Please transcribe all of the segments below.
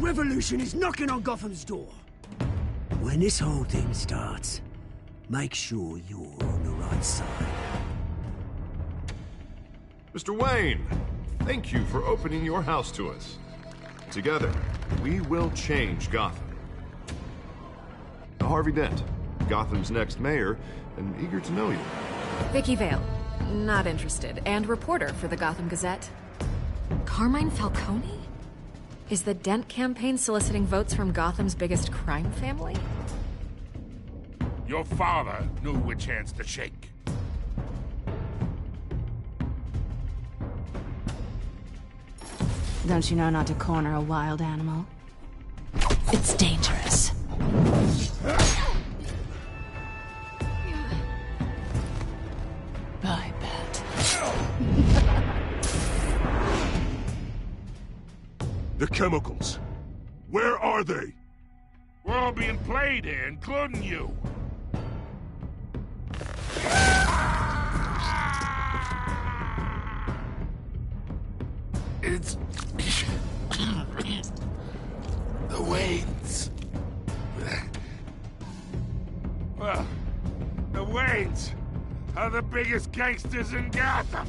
revolution is knocking on Gotham's door. When this whole thing starts, make sure you're on the right side. Mr. Wayne, thank you for opening your house to us. Together, we will change Gotham. Harvey Dent, Gotham's next mayor, and eager to know you. Vicky Vale, not interested, and reporter for the Gotham Gazette. Carmine Falcone? Is the Dent campaign soliciting votes from Gotham's biggest crime family? Your father knew which hands to shake. Don't you know not to corner a wild animal? It's dangerous. I bet. The chemicals. Where are they? We're all being played here, including you. It's... the Waynes. Well, the Waynes are the biggest gangsters in Gotham.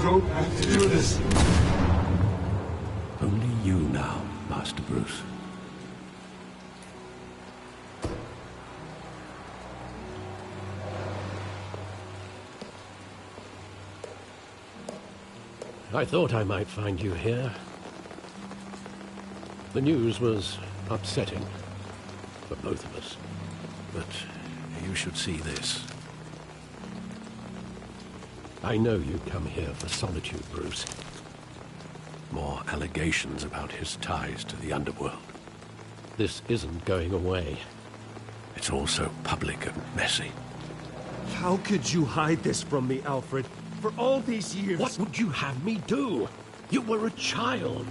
Don't have to do this. Only you now, Master Bruce. I thought I might find you here. The news was upsetting for both of us. But you should see this. I know you come here for solitude, Bruce. More allegations about his ties to the underworld. This isn't going away. It's all so public and messy. How could you hide this from me, Alfred? For all these years... What would you have me do? You were a child.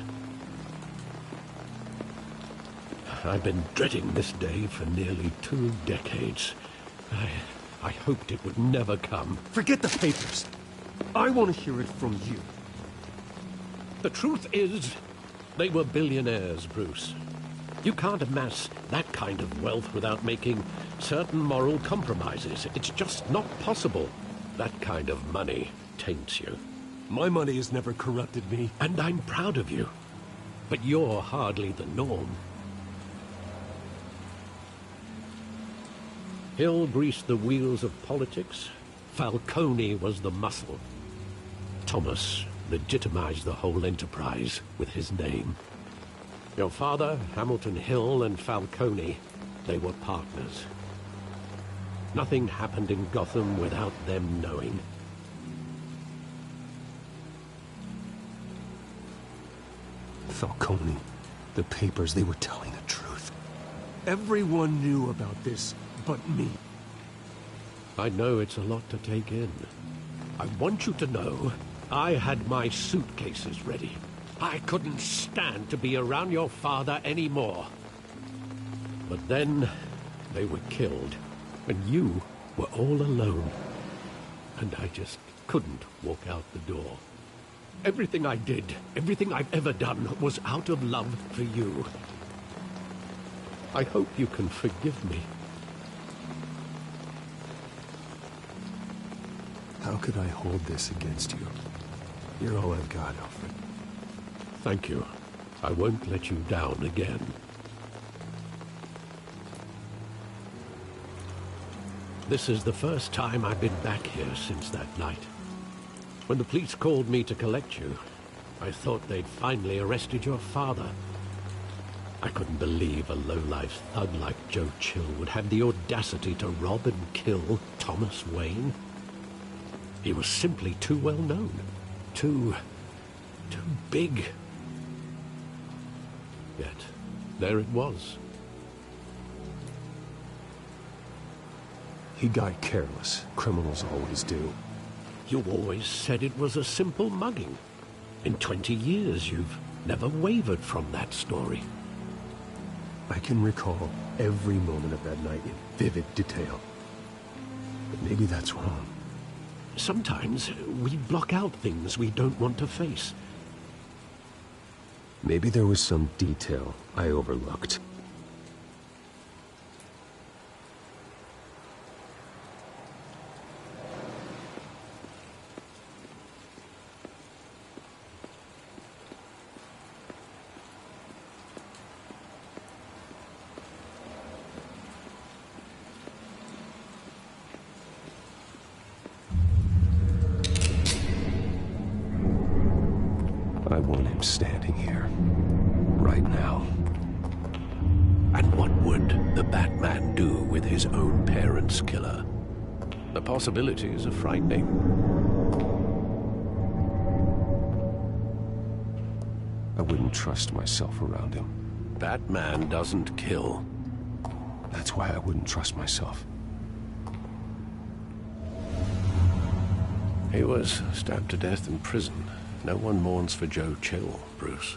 I've been dreading this day for nearly 2 decades. I hoped it would never come. Forget the papers. I want to hear it from you. The truth is, they were billionaires, Bruce. You can't amass that kind of wealth without making certain moral compromises. It's just not possible. That kind of money taints you. My money has never corrupted me. And I'm proud of you. But you're hardly the norm. Hill greased the wheels of politics. Falcone was the muscle. Thomas legitimized the whole enterprise with his name. Your father, Hamilton Hill, and Falcone, they were partners. Nothing happened in Gotham without them knowing. Falcone, the papers, they were telling the truth. Everyone knew about this but me. I know it's a lot to take in. I want you to know I had my suitcases ready. I couldn't stand to be around your father anymore. But then they were killed, and you were all alone. And I just couldn't walk out the door. Everything I did, everything I've ever done, was out of love for you. I hope you can forgive me. How could I hold this against you? You're all I've got, Alfred. Thank you. I won't let you down again. This is the first time I've been back here since that night. When the police called me to collect you, I thought they'd finally arrested your father. I couldn't believe a low-life thug like Joe Chill would have the audacity to rob and kill Thomas Wayne. He was simply too well known. Too big. Yet, there it was. He got careless. Criminals always do. You always said it was a simple mugging. In 20 years, you've never wavered from that story. I can recall every moment of that night in vivid detail. But maybe that's wrong. Sometimes we block out things we don't want to face. Maybe there was some detail I overlooked. I want him standing here, right now. And what would the Batman do with his own parents' killer? The possibilities are frightening. I wouldn't trust myself around him. Batman doesn't kill. That's why I wouldn't trust myself. He was stabbed to death in prison. No one mourns for Joe Chill, Bruce.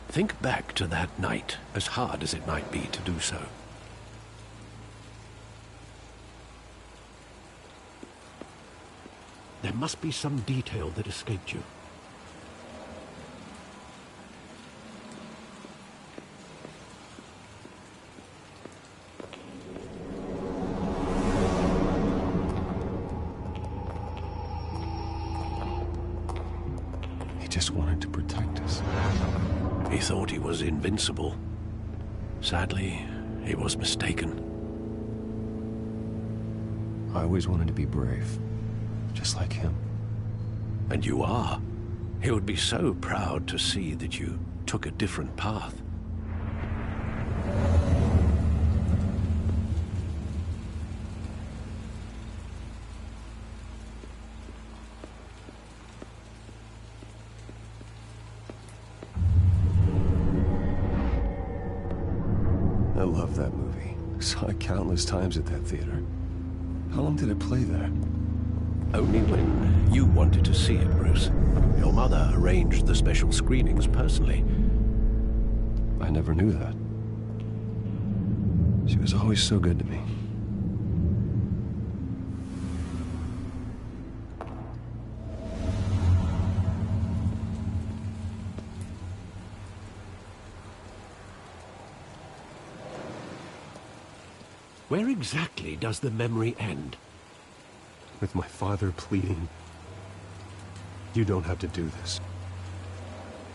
Think back to that night, as hard as it might be to do so. There must be some detail that escaped you. He just wanted to protect us. He thought he was invincible. Sadly, he was mistaken. I always wanted to be brave, just like him. And you are. He would be so proud to see that you took a different path. I love that movie. Saw it countless times at that theater. How long did it play there? Only when you wanted to see it, Bruce. Your mother arranged the special screenings personally. I never knew that. She was always so good to me. Where exactly does the memory end? With my father pleading, "You don't have to do this."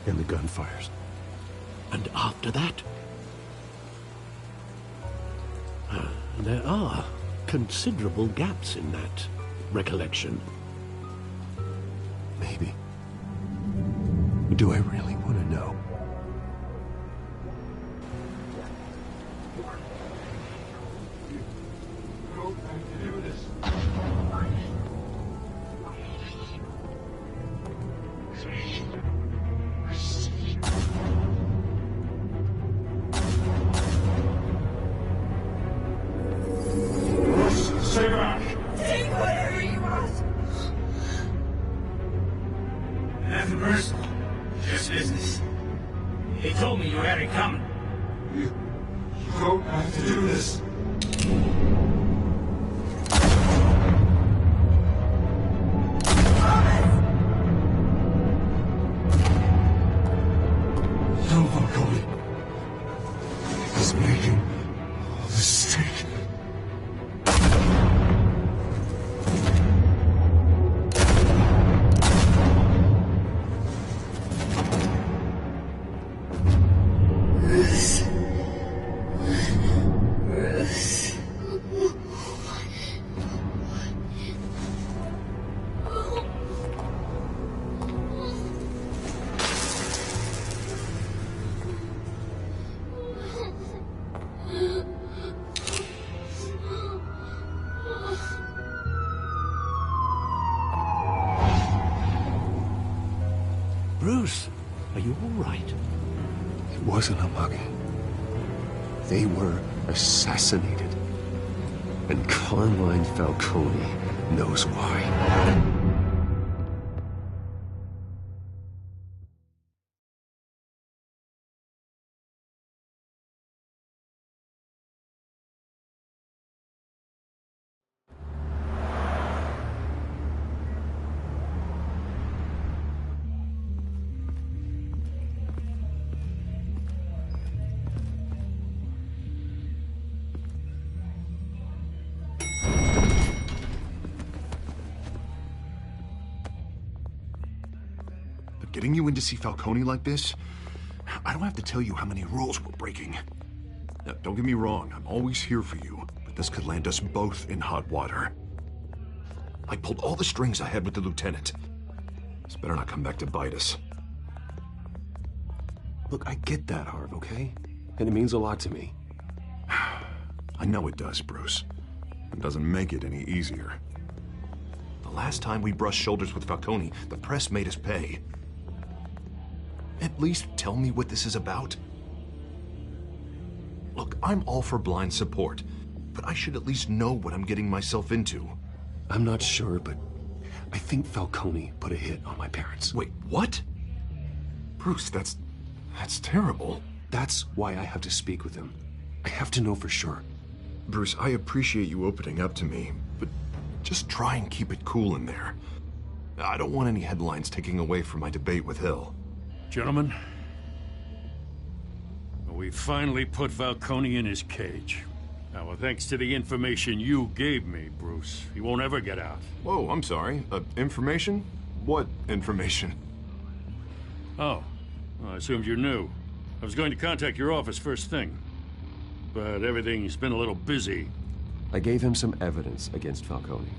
And the gunfires. And after that? There are considerable gaps in that recollection. Maybe. Do I really want to know? Take whatever you want. Nothing personal. Just business. He told me you had it coming. You don't have to do this. No, Falcone. He's making a mistake. you all right? It wasn't a mugging. They were assassinated. And Carmine Falcone knows why. Getting you in to see Falcone like this? I don't have to tell you how many rules we're breaking. Now, don't get me wrong, I'm always here for you, but this could land us both in hot water. I pulled all the strings I had with the lieutenant. This better not come back to bite us. Look, I get that, Harv, okay? And it means a lot to me. I know it does, Bruce. It doesn't make it any easier. The last time we brushed shoulders with Falcone, the press made us pay. At least tell me what this is about. Look, I'm all for blind support, but I should at least know what I'm getting myself into. I'm not sure, but I think Falcone put a hit on my parents. Wait, what? Bruce, that's terrible. That's why I have to speak with him. I have to know for sure. Bruce, I appreciate you opening up to me, but just try and keep it cool in there. I don't want any headlines taking away from my debate with Hill. Gentlemen, we finally put Falcone in his cage. Now, well, thanks to the information you gave me, Bruce, he won't ever get out. Whoa, I'm sorry. Information? What information? Oh, well, I assumed you knew. I was going to contact your office first thing, but everything's been a little busy. I gave him some evidence against Falcone.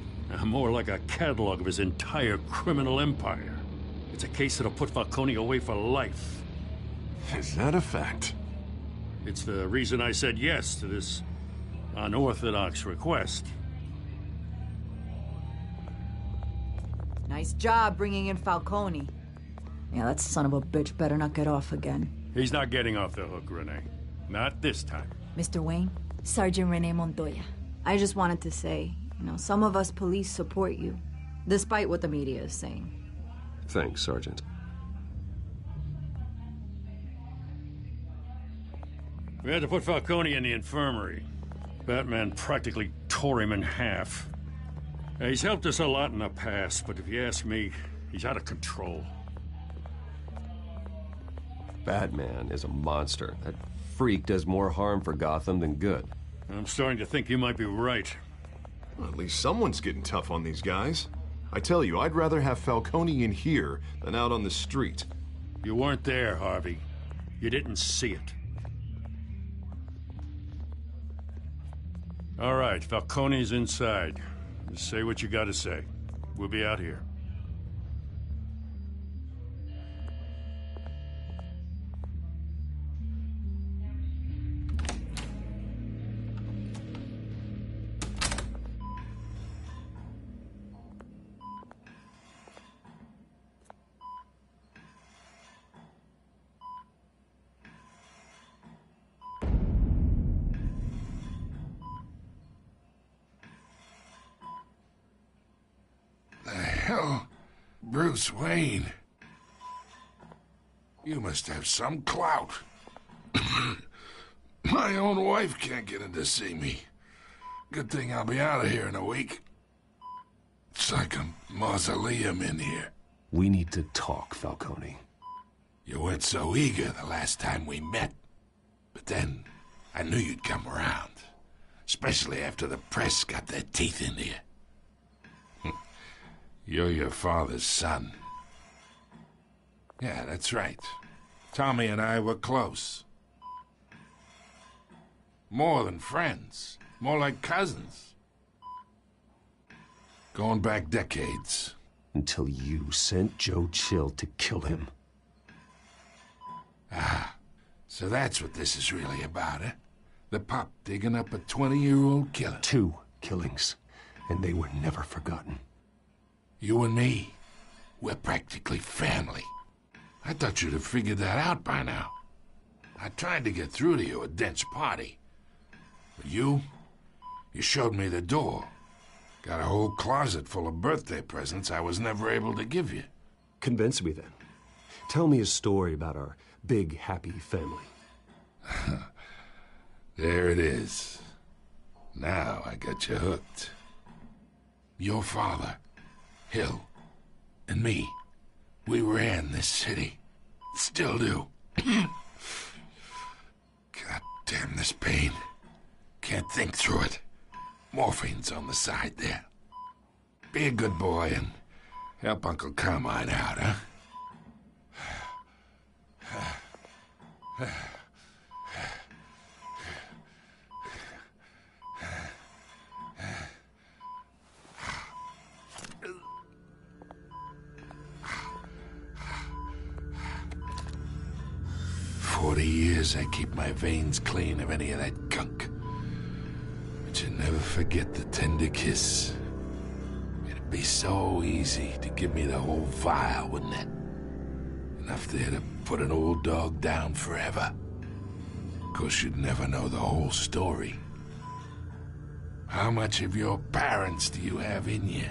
More like a catalog of his entire criminal empire. It's a case that'll put Falcone away for life. Is that a fact? It's the reason I said yes to this unorthodox request. Nice job bringing in Falcone. Yeah, that son of a bitch better not get off again. He's not getting off the hook, Renee. Not this time. Mr. Wayne, Sergeant Renee Montoya. I just wanted to say, some of us police support you, despite what the media is saying. Thanks, Sergeant. We had to put Falcone in the infirmary. Batman practically tore him in half. He's helped us a lot in the past, but if you ask me, he's out of control. Batman is a monster. That freak does more harm for Gotham than good. I'm starting to think you might be right. Well, at least someone's getting tough on these guys. I tell you, I'd rather have Falcone in here than out on the street. You weren't there, Harvey. You didn't see it. All right, Falcone's inside. Just say what you gotta say. We'll be out here. Hell, Bruce Wayne. You must have some clout. My own wife can't get in to see me. Good thing I'll be out of here in a week. It's like a mausoleum in here. We need to talk, Falcone. You weren't so eager the last time we met. But then, I knew you'd come around. Especially after the press got their teeth into you. You're your father's son. Yeah, that's right. Tommy and I were close. More than friends. More like cousins. Going back decades. Until you sent Joe Chill to kill him. Ah, so that's what this is really about, eh? The pup digging up a 20-year-old killer. 2 killings, and they were never forgotten. You and me, we're practically family. I thought you'd have figured that out by now. I tried to get through to you at Dent's party. But you showed me the door. Got a whole closet full of birthday presents I was never able to give you. Convince me then. Tell me a story about our big, happy family. There it is. Now I got you hooked. Your father, Hill, and me, we ran this city. Still do. God damn this pain. Can't think through it. Morphine's on the side there. Be a good boy and help Uncle Carmine out, huh? 40 years I keep my veins clean of any of that gunk. But you never forget the tender kiss. It'd be so easy to give me the whole vial, wouldn't it? Enough there to put an old dog down forever. Of course, you'd never know the whole story. How much of your parents do you have in you?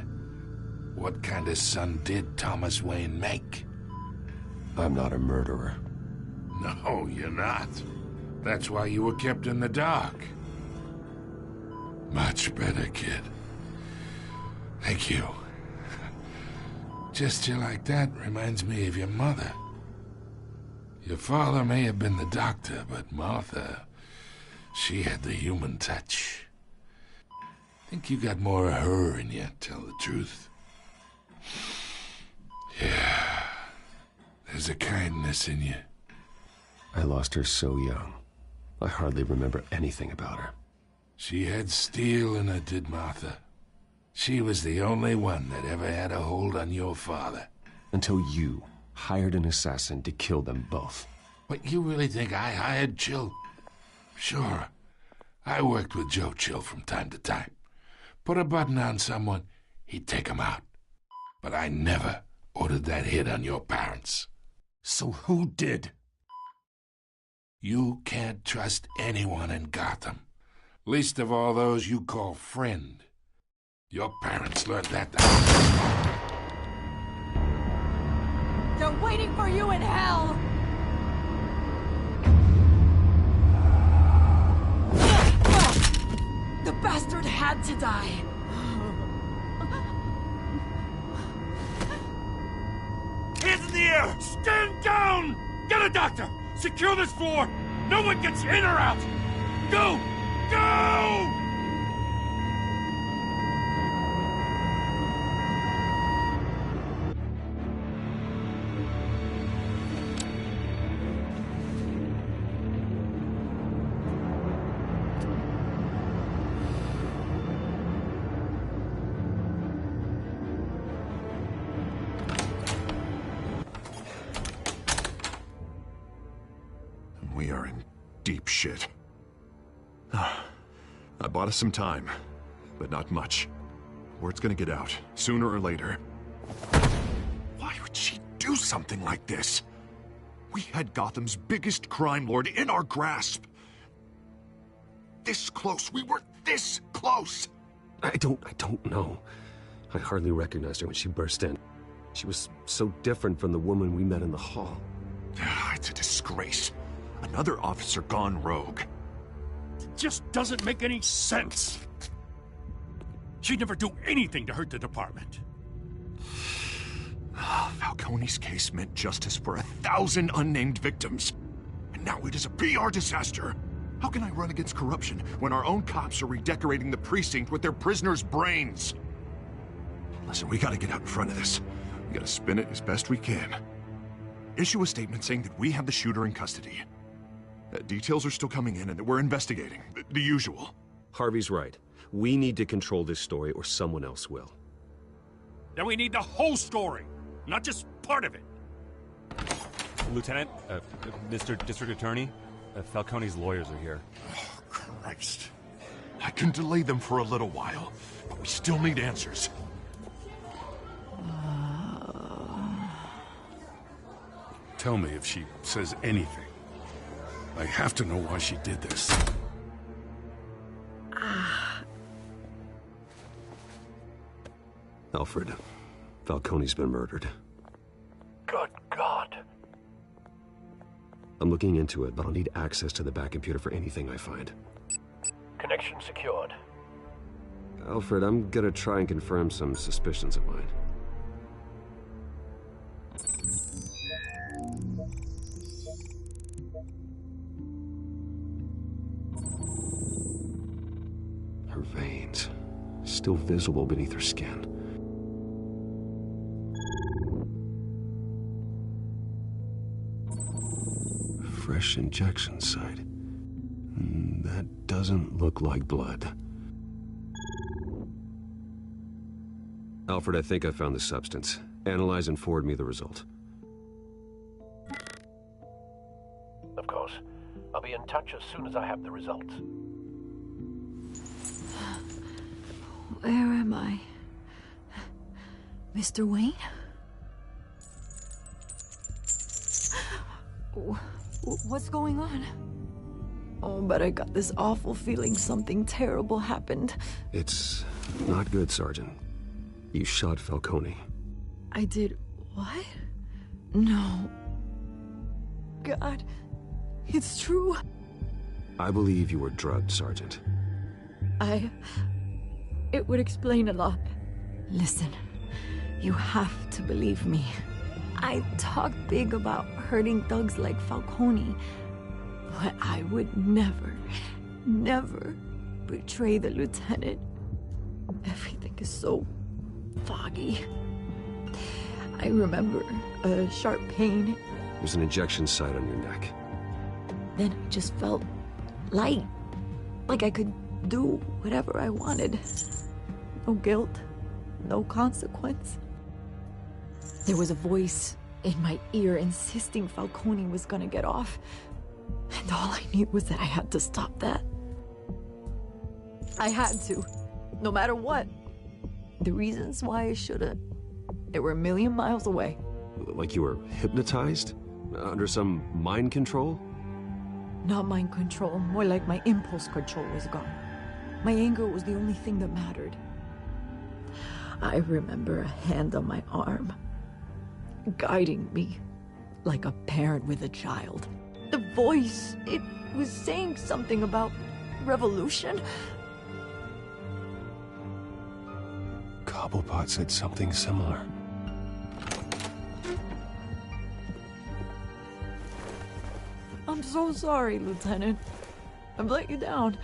What kind of son did Thomas Wayne make? I'm not a murderer. No, you're not. That's why you were kept in the dark. Much better, kid. Thank you. Gesture like that reminds me of your mother. Your father may have been the doctor, but Martha, she had the human touch. Think you got more of her in you, tell the truth. Yeah, there's a kindness in you. I lost her so young. I hardly remember anything about her. She had steel in her, did Martha. She was the only one that ever had a hold on your father. Until you hired an assassin to kill them both. What, you really think I hired Chill? Sure. I worked with Joe Chill from time to time. Put a button on someone, he'd take him out. But I never ordered that hit on your parents. So who did? You can't trust anyone in Gotham. Least of all those you call friend. Your parents learned that. They're waiting for you in hell! The bastard had to die. Hands in the air! Stand down! Get a doctor! Secure this floor! No one gets in or out! Go! Go! We are in deep shit. I bought us some time, but not much. Word's gonna get out, sooner or later. Why would she do something like this? We had Gotham's biggest crime lord in our grasp. This close. We were this close. I don't know. I hardly recognized her when she burst in. She was so different from the woman we met in the hall. It's a disgrace. Another officer gone rogue. It just doesn't make any sense. She'd never do anything to hurt the department. Falcone's case meant justice for 1,000 unnamed victims. And now it is a PR disaster. How can I run against corruption when our own cops are redecorating the precinct with their prisoners' brains? Listen, we gotta get out in front of this. We gotta spin it as best we can. Issue a statement saying that we have the shooter in custody. Details are still coming in and that we're investigating. The usual. Harvey's right. We need to control this story or someone else will. Then we need the whole story, not just part of it. Lieutenant, Mr. District Attorney, Falcone's lawyers are here. Oh, Christ. I can delay them for a little while, but we still need answers. Tell me if she says anything. I have to know why she did this. Alfred, Falcone's been murdered. Good God. I'm looking into it, but I'll need access to the back computer for anything I find. Connection secured. Alfred, I'm gonna try and confirm some suspicions of mine. Her veins, still visible beneath her skin. Fresh injection site. That doesn't look like blood. Alfred, I think I found the substance. Analyze and forward me the result. Of course. I'll be in touch as soon as I have the results. Where am I? Mr. Wayne? What's going on? Oh, but I got this awful feeling something terrible happened. It's not good, Sergeant. You shot Falcone. I did what? No. God, it's true. I believe you were drugged, Sergeant. It would explain a lot. Listen, you have to believe me. I talk big about hurting thugs like Falcone, but I would never, never betray the lieutenant. Everything is so foggy. I remember a sharp pain. There's an injection site on your neck. Then I just felt light, like I could do whatever I wanted. No guilt, no consequence. There was a voice in my ear insisting Falcone was gonna get off. And all I knew was that I had to stop that. I had to, no matter what. The reasons why I shouldn't, they were a million miles away. Like you were hypnotized? Under some mind control? Not mind control, more like my impulse control was gone. My anger was the only thing that mattered. I remember a hand on my arm, guiding me like a parent with a child. The voice, it was saying something about revolution. Cobblepot said something similar. I'm so sorry, Lieutenant. I've let you down.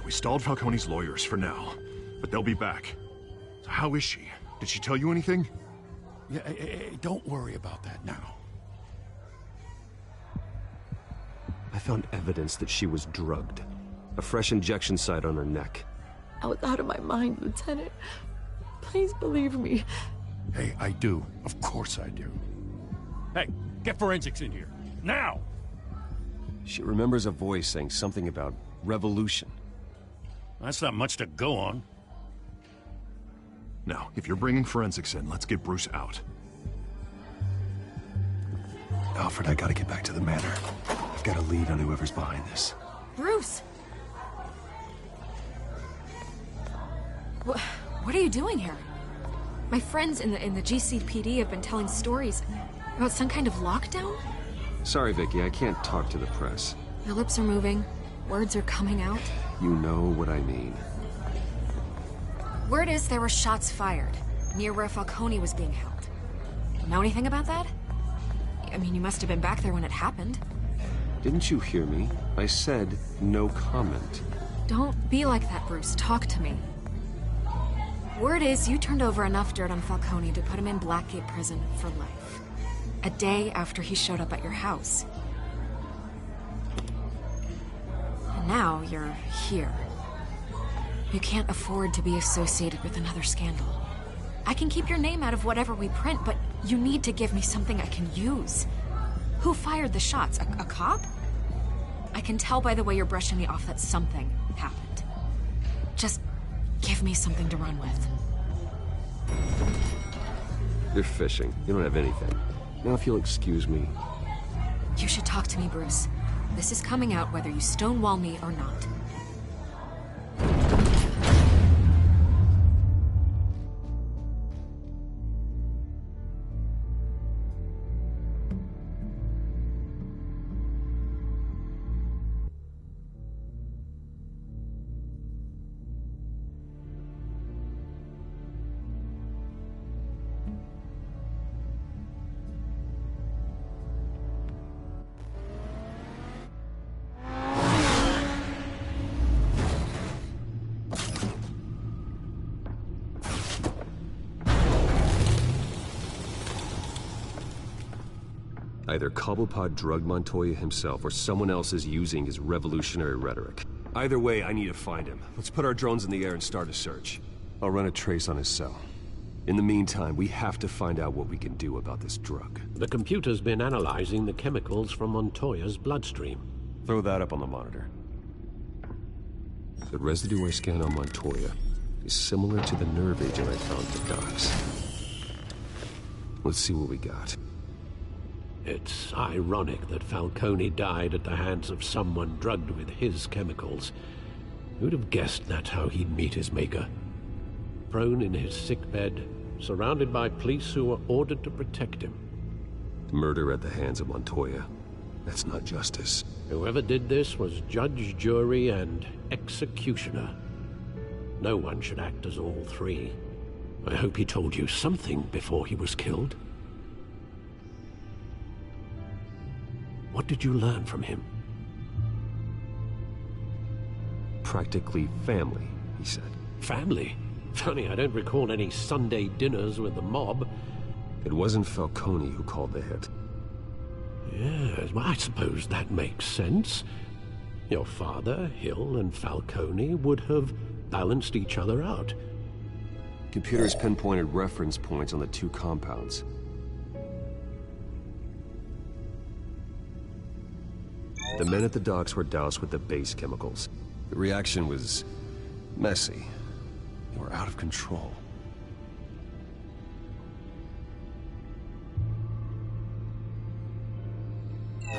We stalled Falcone's lawyers for now, but they'll be back. So how is she? Did she tell you anything? Yeah, don't worry about that now. I found evidence that she was drugged. A fresh injection site on her neck. I was out of my mind, Lieutenant. Please believe me. Hey, I do. Of course I do. Hey, get forensics in here. Now! She remembers a voice saying something about revolution. That's not much to go on. Now, if you're bringing forensics in, let's get Bruce out. Alfred, I gotta get back to the manor. I've got a lead on whoever's behind this. Bruce! What are you doing here? My friends in the GCPD have been telling stories about some kind of lockdown? Sorry, Vicky, I can't talk to the press. Your lips are moving. Words are coming out. You know what I mean. Word is there were shots fired near where Falcone was being held. Know anything about that? I mean, you must have been back there when it happened. Didn't you hear me? I said no comment. Don't be like that, Bruce. Talk to me. Word is you turned over enough dirt on Falcone to put him in Blackgate Prison for life. A day after he showed up at your house. And now you're here. You can't afford to be associated with another scandal. I can keep your name out of whatever we print, but you need to give me something I can use. Who fired the shots? A cop? I can tell by the way you're brushing me off that something happened. Just give me something to run with. You're fishing. You don't have anything. Now, if you'll excuse me, You should talk to me, Bruce. This is coming out whether you stonewall me or not. Either Cobblepot drugged Montoya himself, or someone else is using his revolutionary rhetoric. Either way, I need to find him. Let's put our drones in the air and start a search. I'll run a trace on his cell. In the meantime, we have to find out what we can do about this drug. The computer's been analyzing the chemicals from Montoya's bloodstream. Throw that up on the monitor. The residue I scanned on Montoya is similar to the nerve agent I found at the docks. Let's see what we got. It's ironic that Falcone died at the hands of someone drugged with his chemicals. Who'd have guessed that's how he'd meet his maker? Prone in his sickbed, surrounded by police who were ordered to protect him. Murder at the hands of Montoya. That's not justice. Whoever did this was judge, jury, and executioner. No one should act as all three. I hope he told you something before he was killed. What did you learn from him? Practically family, he said. Family? Funny, I don't recall any Sunday dinners with the mob. It wasn't Falcone who called the hit. Yes, well, I suppose that makes sense. Your father, Hill, and Falcone would have balanced each other out. Computers pinpointed reference points on the two compounds. The men at the docks were doused with the base chemicals. The reaction was messy. They were out of control.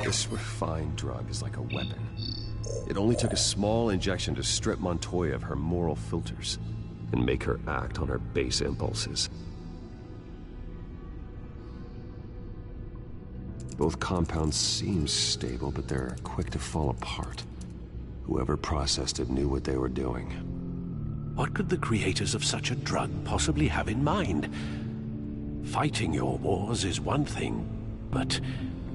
This refined drug is like a weapon. It only took a small injection to strip Montoya of her moral filters and make her act on her base impulses. Both compounds seem stable, but they're quick to fall apart. Whoever processed it knew what they were doing. What could the creators of such a drug possibly have in mind? Fighting your wars is one thing, but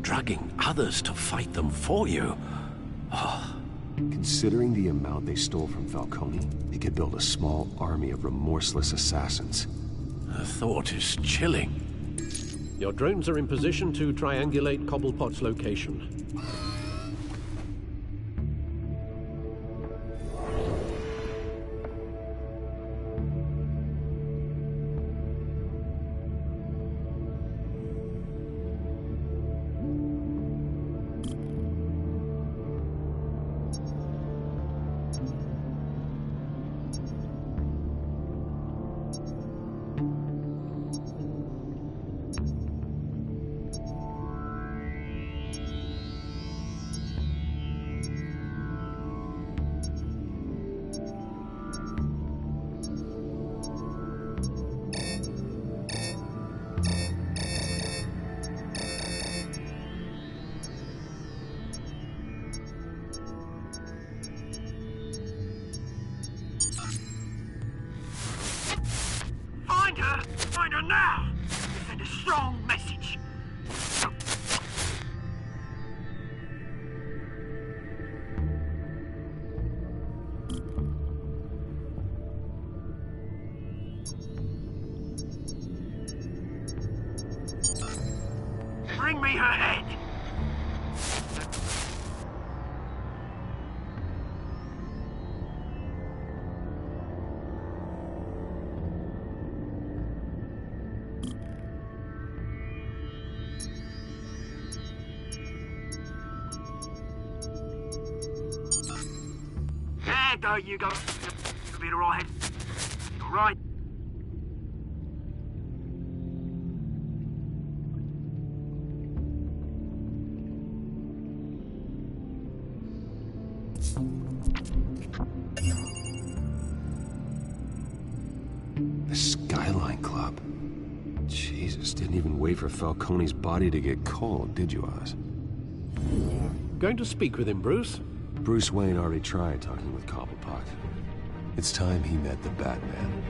drugging others to fight them for you? Oh. Considering the amount they stole from Falcone, they could build a small army of remorseless assassins. The thought is chilling. Your drones are in position to triangulate Cobblepot's location. Find her now! Send a strong message. Bring me her head! There go, you go. You'll be alright. All right. The Skyline Club. Jesus, didn't even wait for Falcone's body to get cold, did you, Oz? Going to speak with him, Bruce? Bruce Wayne already tried talking with Cobblepot. It's time he met the Batman.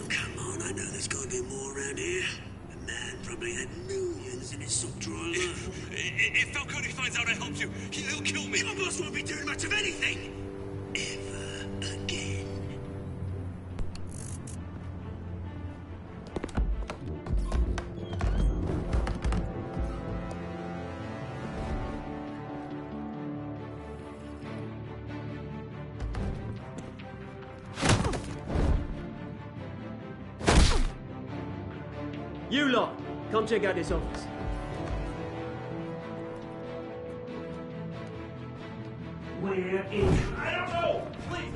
Come on, I know there's gotta be more around here. The man probably had millions in his sock drawer. If Falcone finds out I helped you, he'll kill me. Your boss won't be doing much of anything. Ever again. You lot, come check out this office. We're in. I don't know. Please.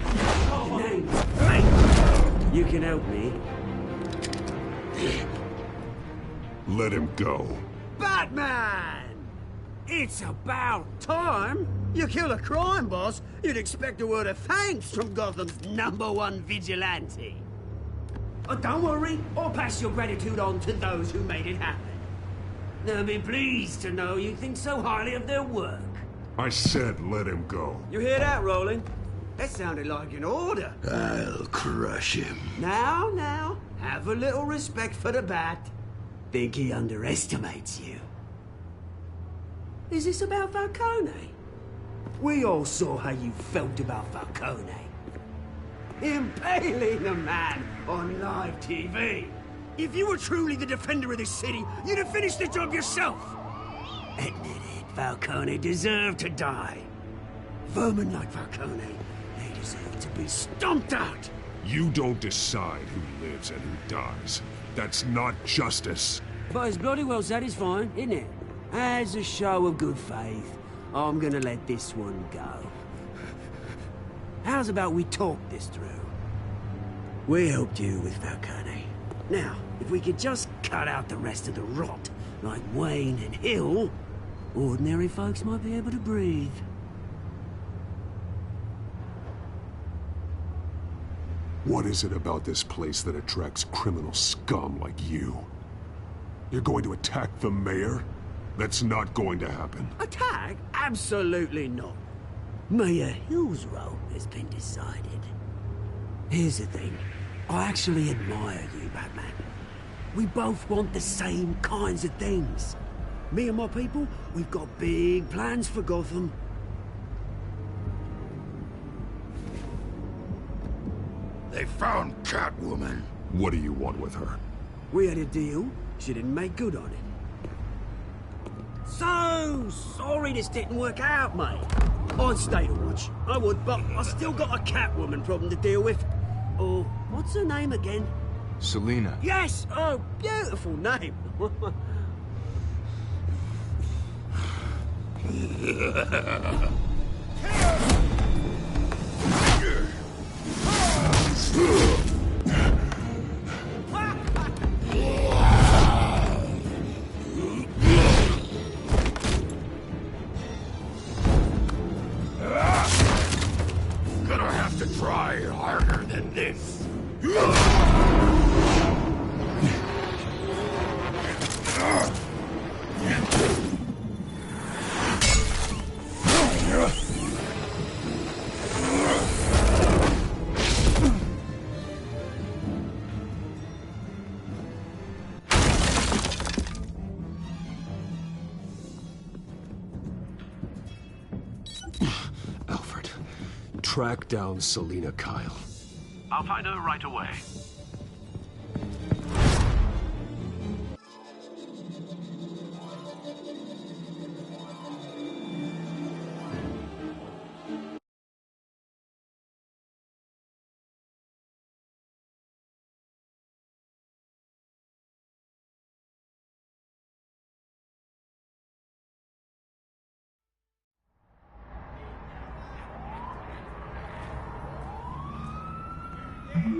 Names. Right. You can help me. Let him go. Batman! It's about time. You kill a crime boss, you'd expect a word of thanks from Gotham's #1 vigilante. Oh, don't worry, I'll pass your gratitude on to those who made it happen. They'll be pleased to know you think so highly of their work. I said let him go. You hear that, Roland? That sounded like an order. I'll crush him. Now, have a little respect for the Bat. Think he underestimates you. Is this about Falcone? We all saw how you felt about Falcone. Impaling a man on live TV. If you were truly the defender of this city, you'd have finished the job yourself. Admit it, Falcone deserved to die. Vermin like Falcone, they deserve to be stomped out. You don't decide who lives and who dies. That's not justice. But it's bloody well satisfying, isn't it? As a show of good faith, I'm gonna let this one go. How's about we talk this through? We helped you with Falcone. Now, if we could just cut out the rest of the rot, like Wayne and Hill, ordinary folks might be able to breathe. What is it about this place that attracts criminal scum like you? You're going to attack the mayor? That's not going to happen. Attack? Absolutely not. Mayor Hill's role has been decided. Here's the thing. I actually admire you, Batman. We both want the same kinds of things. Me and my people, we've got big plans for Gotham. They found Catwoman. What do you want with her? We had a deal. She didn't make good on it. So sorry this didn't work out, mate. I'd stay to watch. I would, but I still got a Catwoman problem to deal with. Oh, what's her name again? Selina. Yes! Oh, beautiful name. Gonna have to try harder than this. Alfred, track down Selina Kyle. I'll find her right away. A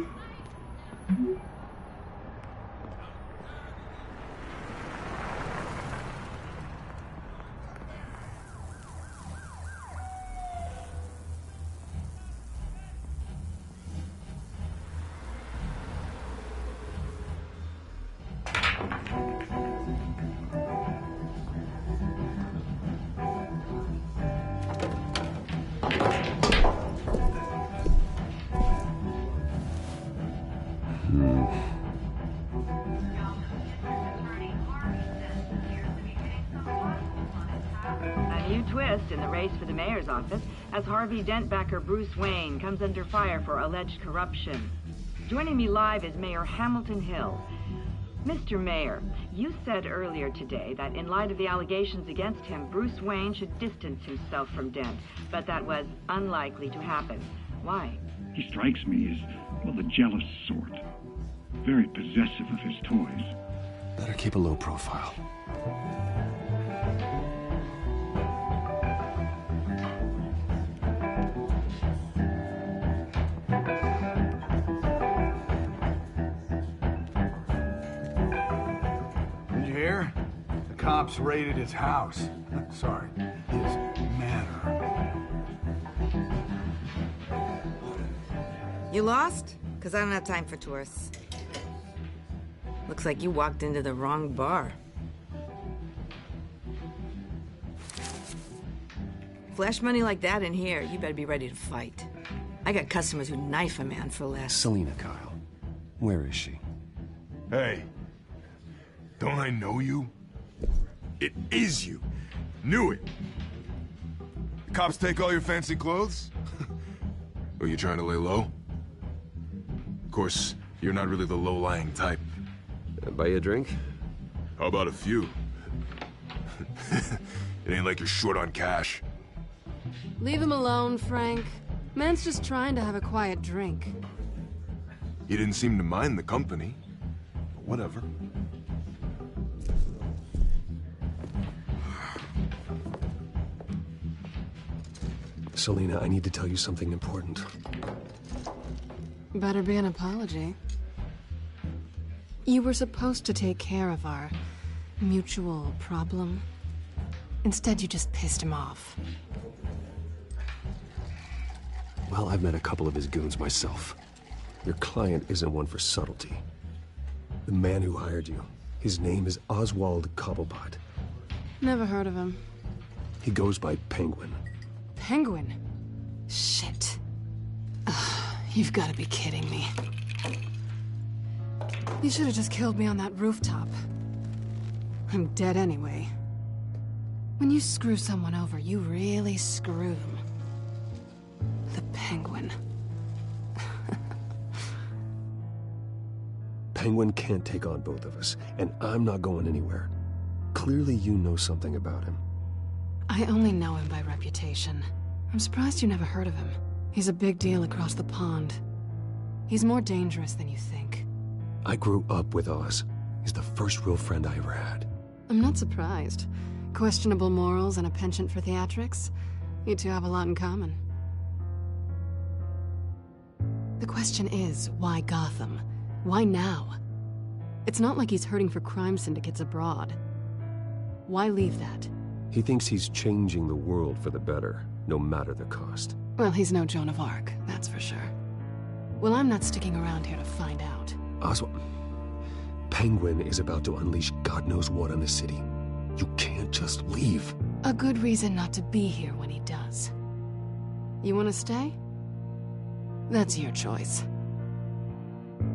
new twist in the race for the mayor's office as Harvey Dent-backer Bruce Wayne comes under fire for alleged corruption. Joining me live is Mayor Hamilton Hill. Mr. Mayor, you said earlier today that in light of the allegations against him, Bruce Wayne should distance himself from Dent, but that was unlikely to happen. Why? He strikes me as, well, the jealous sort. Very possessive of his toys. Better keep a low profile. Did you hear? The cops raided his house. Sorry, his manor. You lost? Because I don't have time for tourists. Looks like you walked into the wrong bar. Flash money like that in here, you better be ready to fight. I got customers who knife a man for less. Selina Kyle. Where is she? Hey, don't I know you? It is you. Knew it. The cops take all your fancy clothes? Are you trying to lay low? Of course, you're not really the low-lying type. Buy you a drink? How about a few? It ain't like you're short on cash. Leave him alone, Frank. Man's just trying to have a quiet drink. You didn't seem to mind the company. But whatever. Selina, I need to tell you something important. Better be an apology. You were supposed to take care of our mutual problem. Instead, you just pissed him off. Well, I've met a couple of his goons myself. Your client isn't one for subtlety. The man who hired you, his name is Oswald Cobblepot. Never heard of him. He goes by Penguin. Penguin? Shit. Ugh, you've got to be kidding me. You should have just killed me on that rooftop. I'm dead anyway. When you screw someone over, you really screw them. The Penguin. Penguin can't take on both of us, and I'm not going anywhere. Clearly you know something about him. I only know him by reputation. I'm surprised you never heard of him. He's a big deal across the pond. He's more dangerous than you think. I grew up with Oz. He's the first real friend I ever had. I'm not surprised. Questionable morals and a penchant for theatrics. You two have a lot in common. The question is, why Gotham? Why now? It's not like he's hurting for crime syndicates abroad. Why leave that? He thinks he's changing the world for the better, no matter the cost. Well, he's no Joan of Arc, that's for sure. Well, I'm not sticking around here to find out. Oswald, Penguin is about to unleash God knows what on the city. You can't just leave. A good reason not to be here when he does. You want to stay? That's your choice.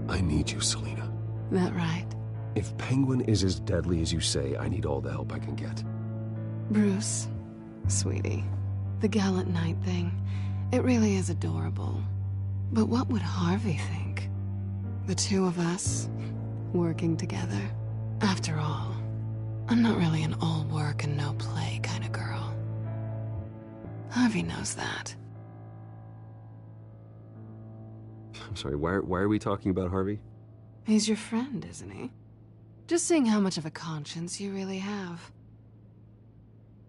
I need you, Selina. That right? If Penguin is as deadly as you say, I need all the help I can get. Bruce, sweetie, the gallant knight thing, it really is adorable. But what would Harvey think? The two of us, working together. After all, I'm not really an all work and no play kind of girl. Harvey knows that. I'm sorry, why are we talking about Harvey? He's your friend, isn't he? Just seeing how much of a conscience you really have.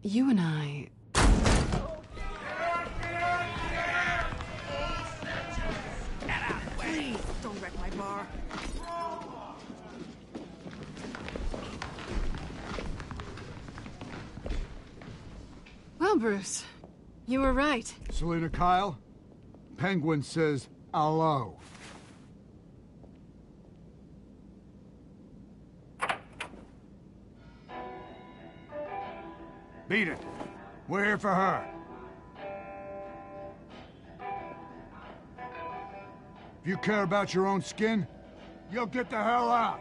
You and I... Well, Bruce, you were right. Selina Kyle, Penguin says hello. Beat it. We're here for her. If you care about your own skin, you'll get the hell out.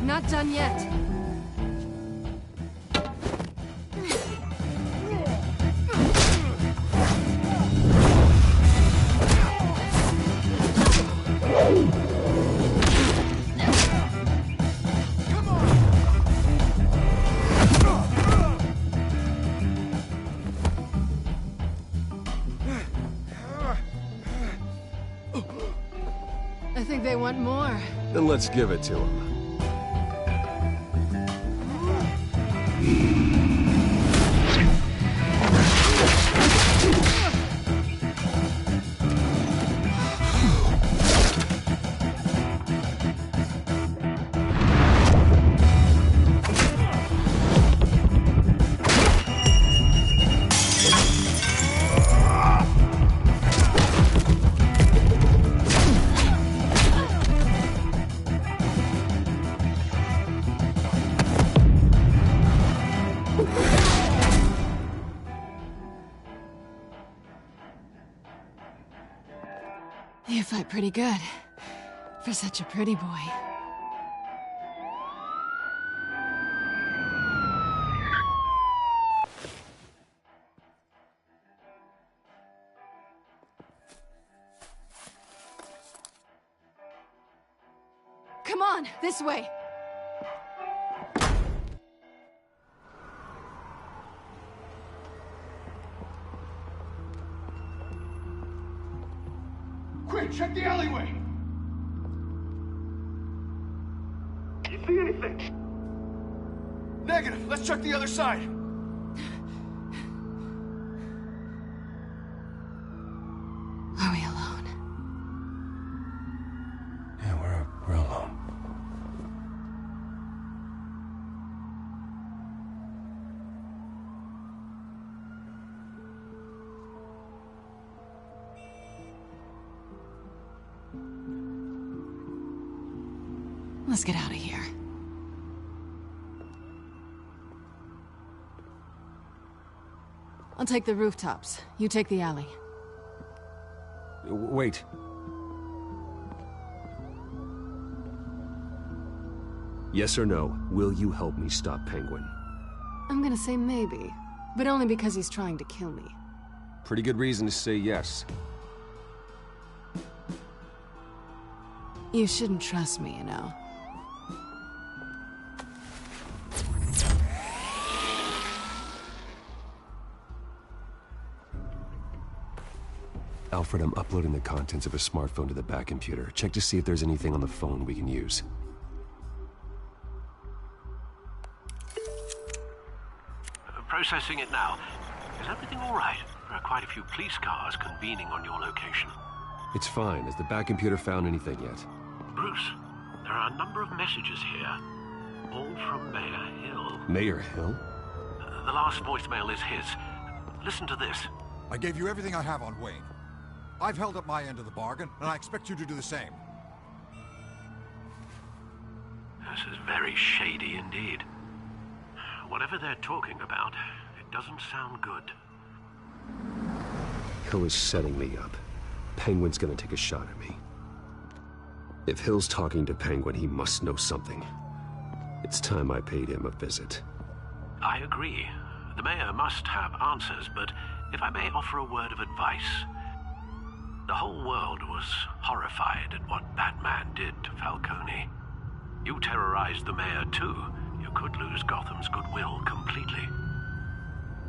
Not done yet. I think they want more. Then let's give it to them. You fight pretty good. For such a pretty boy. Come on, this way. Quick, check the alleyway! You see anything? Negative. Let's check the other side. Are we alone? Yeah, we're alone. Let's get out of here. I'll take the rooftops. You take the alley. Wait. Yes or no, will you help me stop Penguin? I'm gonna say maybe, but only because he's trying to kill me. Pretty good reason to say yes. You shouldn't trust me, you know. Alfred, I'm uploading the contents of a smartphone to the back computer. Check to see if there's anything on the phone we can use. Processing it now. Is everything all right? There are quite a few police cars convening on your location. It's fine. Has the back computer found anything yet? Bruce, there are a number of messages here. All from Mayor Hill. Mayor Hill? The last voicemail is his. Listen to this. I gave you everything I have on Wayne. I've held up my end of the bargain, and I expect you to do the same. This is very shady indeed. Whatever they're talking about, it doesn't sound good. Hill is setting me up. Penguin's gonna take a shot at me. If Hill's talking to Penguin, he must know something. It's time I paid him a visit. I agree. The mayor must have answers, but if I may offer a word of advice. The whole world was horrified at what Batman did to Falcone. You terrorized the mayor too. You could lose Gotham's goodwill completely.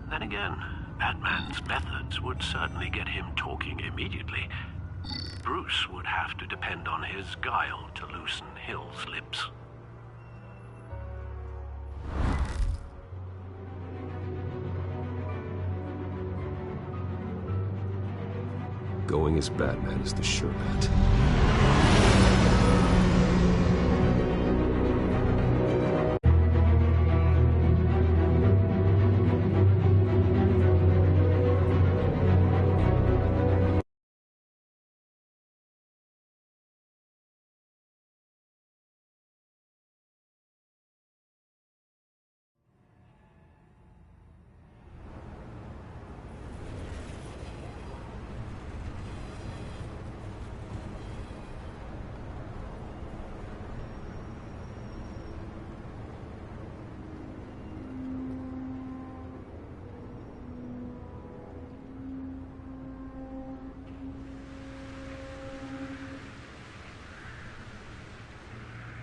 Then again, Batman's methods would certainly get him talking immediately. Bruce would have to depend on his guile to loosen Hill's lips. Going as Batman is the sure bet.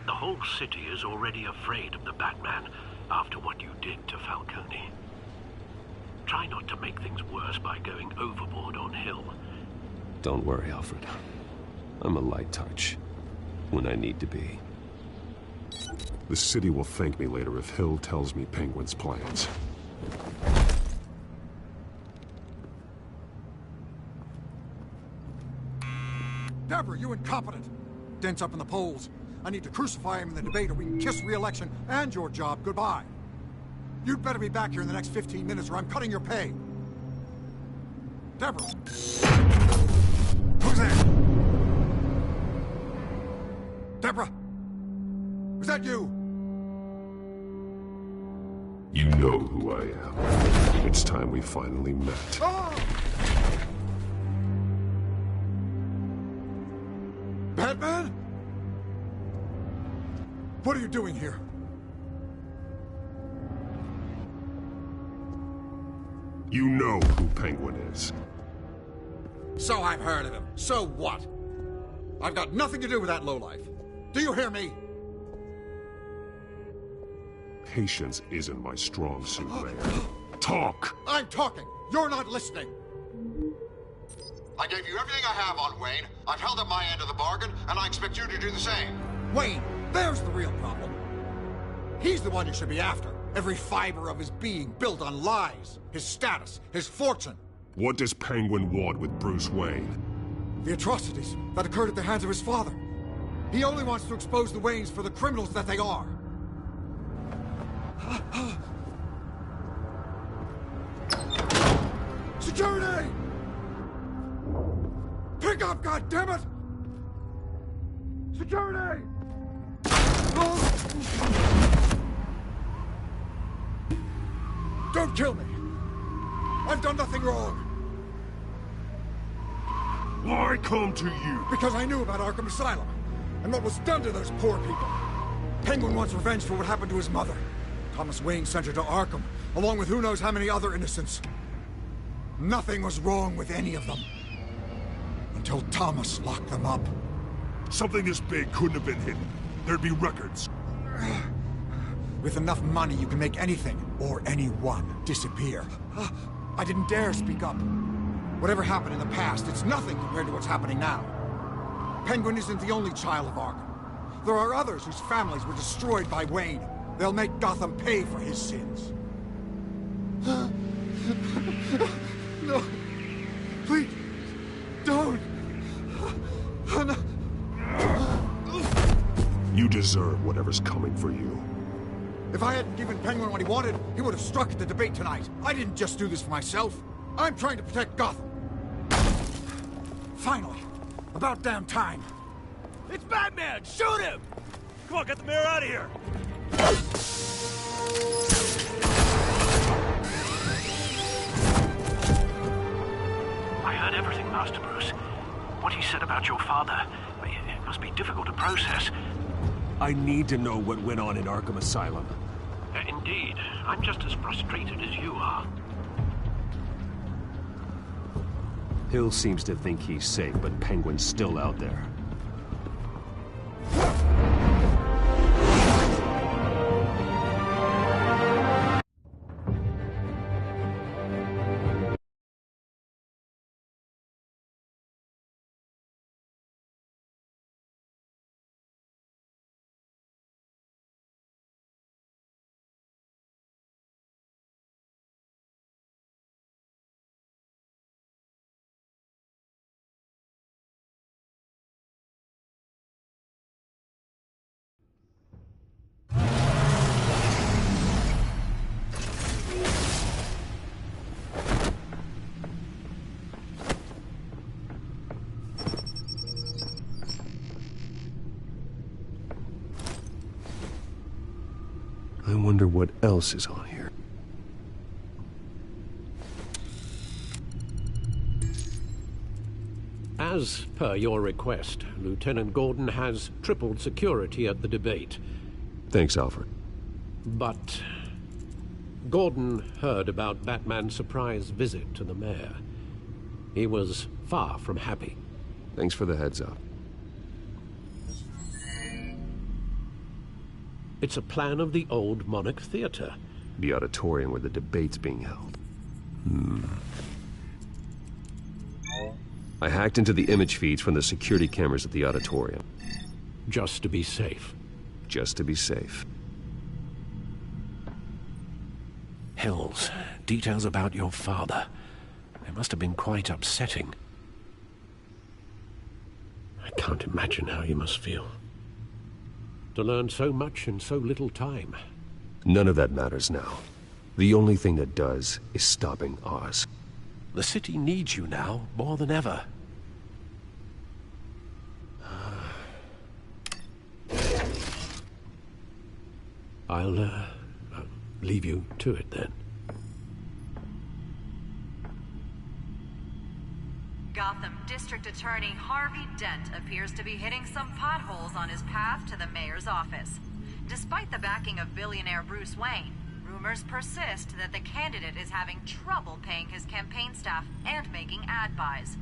The whole city is already afraid of the Batman after what you did to Falcone. Try not to make things worse by going overboard on Hill. Don't worry, Alfred. I'm a light touch when I need to be. The city will thank me later if Hill tells me Penguin's plans. Deborah, you incompetent! Dent's up in the polls. I need to crucify him in the debate or we can kiss re-election and your job goodbye. You'd better be back here in the next 15 minutes or I'm cutting your pay. Deborah! Who's there? Deborah! Was that you? You know who I am. It's time we finally met. Oh! Batman? What are you doing here? You know who Penguin is. So I've heard of him. So what? I've got nothing to do with that lowlife. Do you hear me? Patience isn't my strong suit, Mayor. Talk! I'm talking. You're not listening. I gave you everything I have on Wayne. I've held up my end of the bargain, and I expect you to do the same. Wayne, there's the real problem. He's the one you should be after. Every fiber of his being built on lies. His status, his fortune. What does Penguin want with Bruce Wayne? The atrocities that occurred at the hands of his father. He only wants to expose the Waynes for the criminals that they are. Security! Pick up, goddammit! Security! Don't kill me! I've done nothing wrong! Why come to you? Because I knew about Arkham Asylum, and what was done to those poor people. Penguin wants revenge for what happened to his mother. Thomas Wayne sent her to Arkham, along with who knows how many other innocents. Nothing was wrong with any of them. Until Thomas locked them up. Something this big couldn't have been hidden. There'd be records. With enough money, you can make anything, or anyone, disappear. I didn't dare speak up. Whatever happened in the past, it's nothing compared to what's happening now. Penguin isn't the only child of Arkham. There are others whose families were destroyed by Wayne. They'll make Gotham pay for his sins. No. Please. Don't. No. You deserve whatever's coming for you. If I hadn't given Penguin what he wanted, he would have struck at the debate tonight. I didn't just do this for myself. I'm trying to protect Gotham. Finally! About damn time! It's Batman! Shoot him! Come on, get the mayor out of here! I heard everything, Master Bruce. What he said about your father, it must be difficult to process. I need to know what went on in Arkham Asylum. Indeed. I'm just as frustrated as you are. Hill seems to think he's safe, but Penguin's still out there. I wonder what else is on here. As per your request, Lieutenant Gordon has tripled security at the debate. Thanks, Alfred. But Gordon heard about Batman's surprise visit to the mayor. He was far from happy. Thanks for the heads up. It's a plan of the old Monarch Theater. The auditorium where the debate's being held. I hacked into the image feeds from the security cameras at the auditorium. Just to be safe. Just to be safe. Hills, details about your father. They must have been quite upsetting. I can't imagine how you must feel. To learn so much in so little time. None of that matters now. The only thing that does is stopping Oz. The city needs you now, more than ever. I'll leave you to it then. Gotham District Attorney Harvey Dent appears to be hitting some potholes on his path to the mayor's office. Despite the backing of billionaire Bruce Wayne, rumors persist that the candidate is having trouble paying his campaign staff and making ad buys.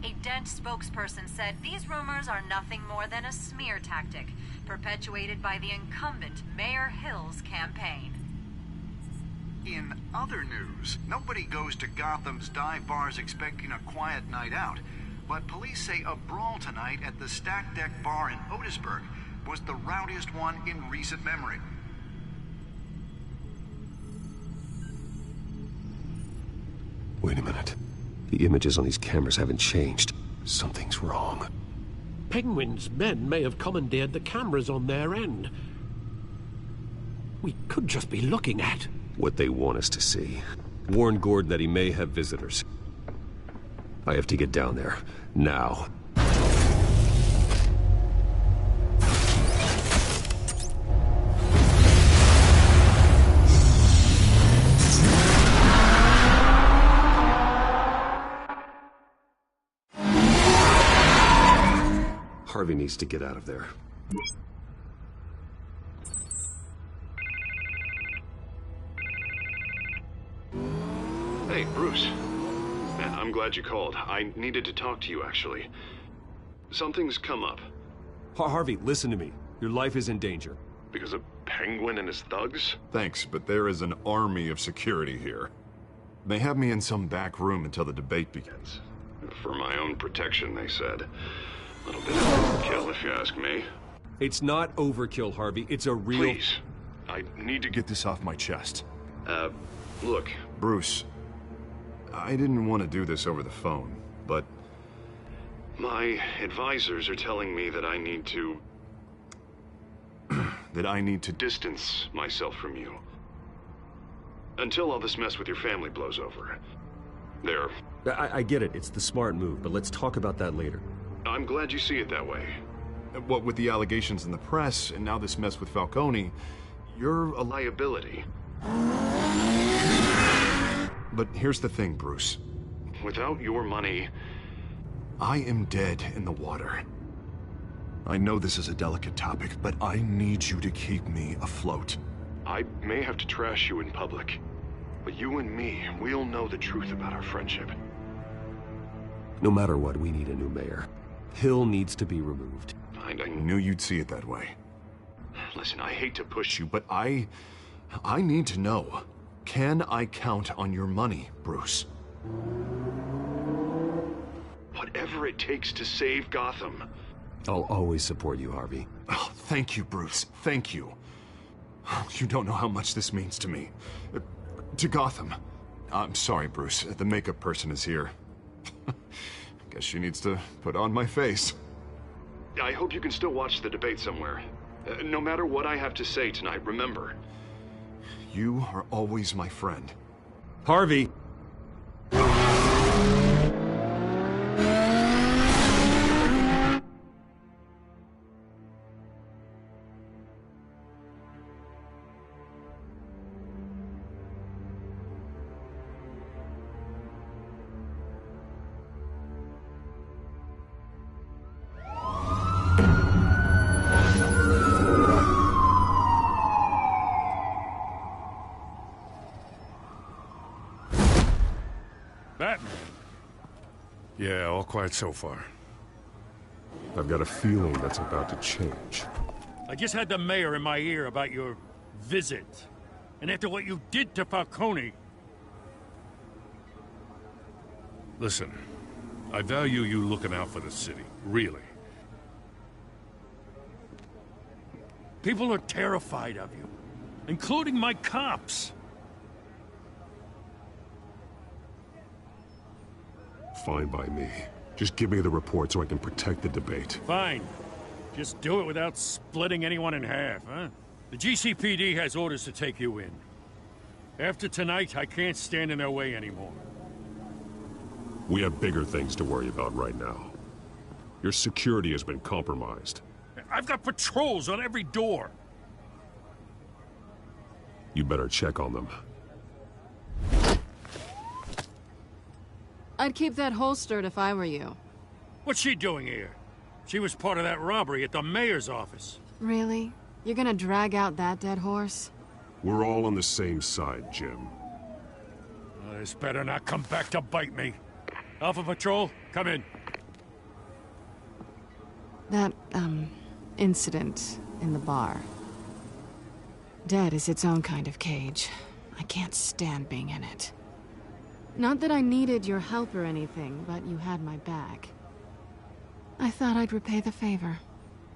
A Dent spokesperson said these rumors are nothing more than a smear tactic, perpetuated by the incumbent Mayor Hill's campaign. In other news, nobody goes to Gotham's dive bars expecting a quiet night out, but police say a brawl tonight at the Stack Deck Bar in Otisburg was the rowdiest one in recent memory. Wait a minute. The images on these cameras haven't changed. Something's wrong. Penguin's men may have commandeered the cameras on their end. We could just be looking at what they want us to see. Warn Gordon that he may have visitors. I have to get down there. Now. Harvey needs to get out of there. Hey, Bruce. Man, I'm glad you called. I needed to talk to you, actually. Something's come up. Harvey, listen to me. Your life is in danger. Because of Penguin and his thugs? Thanks, but there is an army of security here. They have me in some back room until the debate begins. For my own protection, they said. A little bit of overkill, if you ask me. It's not overkill, Harvey. It's a real... Please. I need to get this off my chest. Look, Bruce, I didn't want to do this over the phone, but my advisors are telling me that I need to... that I need to distance myself from you. Until all this mess with your family blows over. They're I get it, it's the smart move, but let's talk about that later. I'm glad you see it that way. What with the allegations in the press, and now this mess with Falcone, you're a liability. But here's the thing, Bruce. Without your money, I am dead in the water. I know this is a delicate topic, but I need you to keep me afloat. I may have to trash you in public, but you and me, we'll know the truth about our friendship. No matter what, we need a new mayor. Hill needs to be removed. I knew you'd see it that way. Listen, I hate to push you, but I need to know. Can I count on your money, Bruce? Whatever it takes to save Gotham. I'll always support you, Harvey. Oh, thank you, Bruce. Thank you. You don't know how much this means to me. To Gotham. I'm sorry, Bruce. The makeup person is here. Guess she needs to put on my face. I hope you can still watch the debate somewhere. No matter what I have to say tonight, remember, you are always my friend. Harvey! Batman? Yeah, all quiet so far. I've got a feeling that's about to change. I just had the mayor in my ear about your visit. And after what you did to Falcone... Listen, I value you looking out for the city, really. People are terrified of you, including my cops. Fine by me. Just give me the report so I can protect the debate. Fine. Just do it without splitting anyone in half, huh? The GCPD has orders to take you in. After tonight, I can't stand in their way anymore. We have bigger things to worry about right now. Your security has been compromised. I've got patrols on every door. You better check on them. I'd keep that holstered if I were you. What's she doing here? She was part of that robbery at the mayor's office. Really? You're gonna drag out that dead horse? We're all on the same side, Jim. Well, this better not come back to bite me. Alpha Patrol, come in. That, incident in the bar. Dead is its own kind of cage. I can't stand being in it. Not that I needed your help or anything, but you had my back. I thought I'd repay the favor.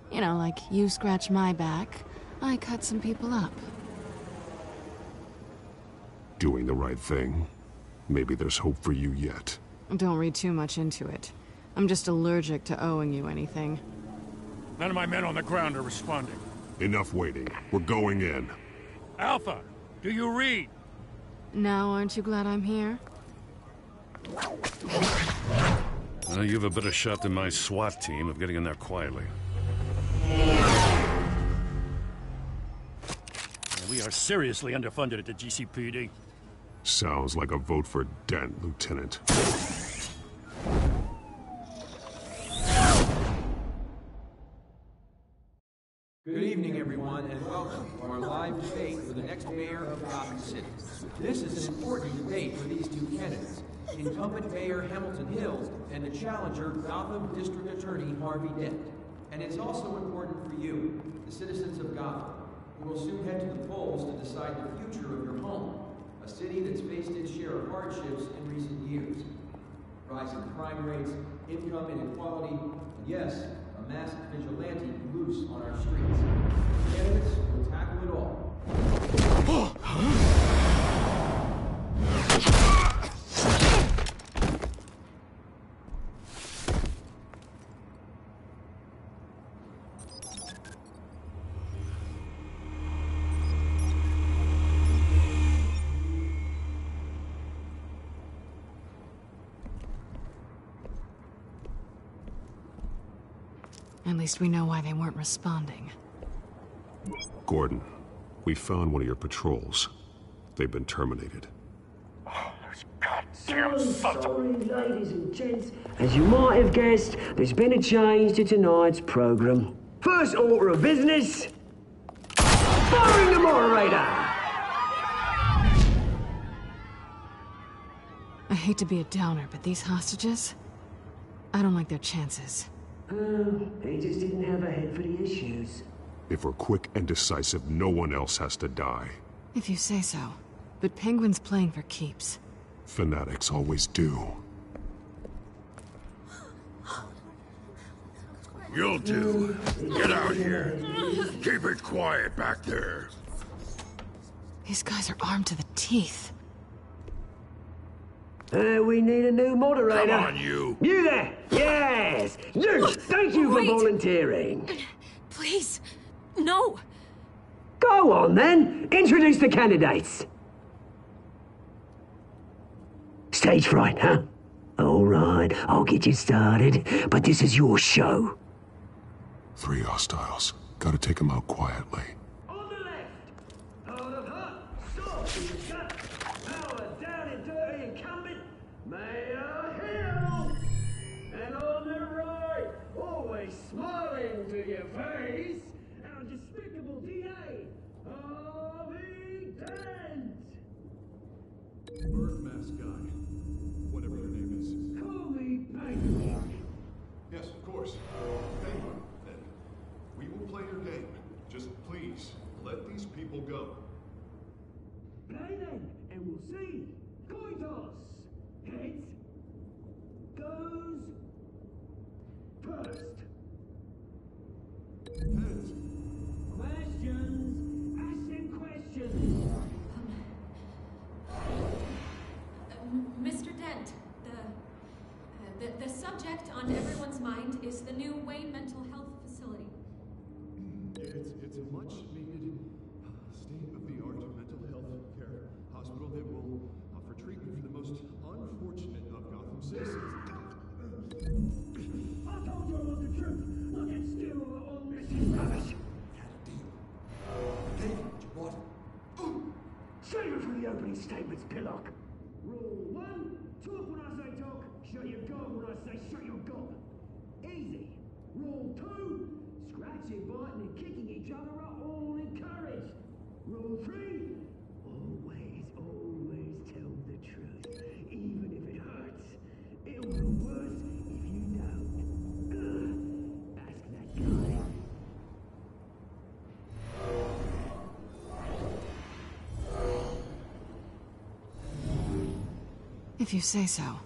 You know, like you scratch my back, I cut some people up. Doing the right thing. Maybe there's hope for you yet. Don't read too much into it. I'm just allergic to owing you anything. None of my men on the ground are responding. Enough waiting. We're going in. Alpha, do you read? Now aren't you glad I'm here? Well, you have a better shot than my SWAT team of getting in there quietly. We are seriously underfunded at the GCPD. Sounds like a vote for Dent, Lieutenant. Good evening, everyone, and welcome to our live debate for the next mayor of Gotham City. This is an important debate for these two candidates, incumbent Mayor Hamilton Hill and the challenger Gotham District Attorney Harvey Dent. And it's also important for you, the citizens of Gotham, who will soon head to the polls to decide the future of your home, a city that's faced its share of hardships in recent years. Rising crime rates, income inequality, and yes, a masked vigilante loose on our streets. Candidates will tackle it all. At least we know why they weren't responding. Gordon, we found one of your patrols. They've been terminated. Sorry, ladies and gents. As you might have guessed, there's been a change to tonight's program. First order of business, firing the moderator! I hate to be a downer, but these hostages, I don't like their chances. They just didn't have a head for the issues. If we're quick and decisive, no one else has to die. If you say so. But Penguin's playing for keeps. Fanatics always do. You'll do. Get out here. Keep it quiet back there. These guys are armed to the teeth. We need a new moderator. Come on, you. You there! Yes! You! Thank you for volunteering. Please, no. Go on, then. Introduce the candidates. Stage fright, huh? All right, I'll get you started, but this is your show. 3 hostiles. Gotta take them out quietly. On the left, out of her, sword in the gut, power down and dirty incumbent, Mayor Hill! And on the right, always smiling to your face, our despicable DA, Harvey Dent! Earth Mask Guy. Whatever your name is. Call me Penguin. Yes, of course. Penguin, then. We will play your game. Just please, let these people go. Play then, and we'll see. Coin toss. Heads. Goes. First. Heads. Questions. Ask them questions. Mr. Dent, the subject on everyone's mind is the new Wayne Mental Health Facility. It's a much-needed state-of-the-art mental health care hospital that will offer treatment for the most unfortunate of Gotham citizens. I told you I want the truth. I can steal all this rubbish. What? Save it for the opening statements, Pillock. Rule 1, talk when I say talk, shut your gob when I say shut your gob. Easy. Rule 2, scratching, biting and kicking each other are all encouraged. Rule 3, always tell the truth, even if it hurts. It'll be worse if you don't. Ask that guy. If you say so.